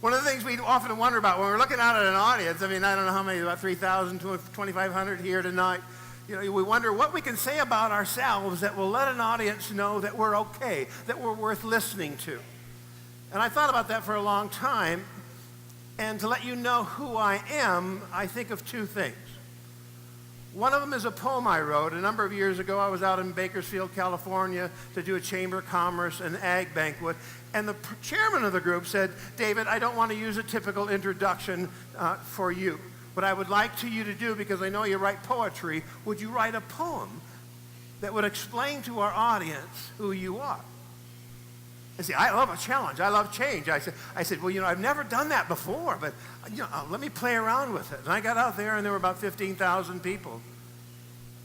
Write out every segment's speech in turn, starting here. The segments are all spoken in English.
One of the things we often wonder about when we're looking out at an audience, I mean, I don't know how many, about 3,000, 2,500 here tonight. You know, we wonder what we can say about ourselves that will let an audience know that we're okay, that we're worth listening to. And I thought about that for a long time. And to let you know who I am, I think of two things. One of them is a poem I wrote a number of years ago. I was out in Bakersfield, California to do a Chamber of Commerce and Ag banquet. And the chairman of the group said, David, I don't want to use a typical introduction for you. What I would like you to do, because I know you write poetry, would you write a poem that would explain to our audience who you are? And see, I love a challenge. I love change. I said, well, you know, I've never done that before, but, you know, let me play around with it. And I got out there, and there were about 15,000 people.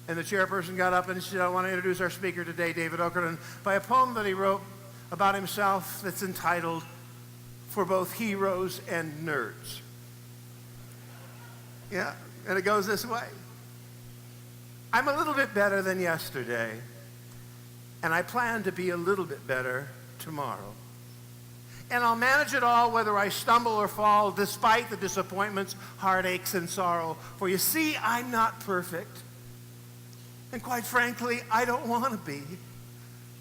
And the chairperson got up and said, I want to introduce our speaker today, David Okerlund, by a poem that he wrote about himself that's entitled, For Both Heroes and Nerds. Yeah, and it goes this way. I'm a little bit better than yesterday, and I plan to be a little bit better tomorrow. And I'll manage it all whether I stumble or fall, despite the disappointments, heartaches, and sorrow. For you see, I'm not perfect. And quite frankly, I don't want to be.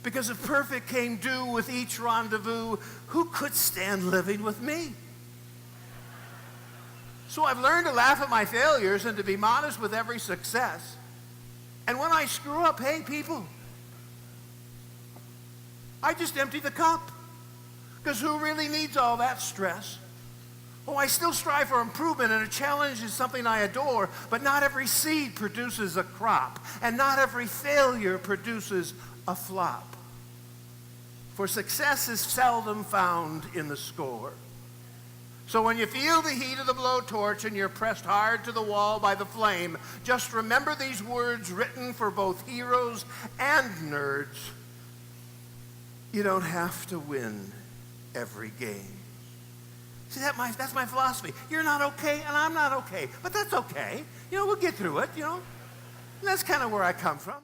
Because if perfect came due with each rendezvous, who could stand living with me? So I've learned to laugh at my failures and to be modest with every success. And when I screw up, hey, people, I just empty the cup. Because who really needs all that stress? Oh, I still strive for improvement, and a challenge is something I adore, but not every seed produces a crop, and not every failure produces a flop. For success is seldom found in the score. So when you feel the heat of the blowtorch and you're pressed hard to the wall by the flame, just remember these words written for both heroes and nerds. You don't have to win every game. See, that's my philosophy. You're not okay, and I'm not okay. But that's okay. You know, we'll get through it, you know. And that's kind of where I come from.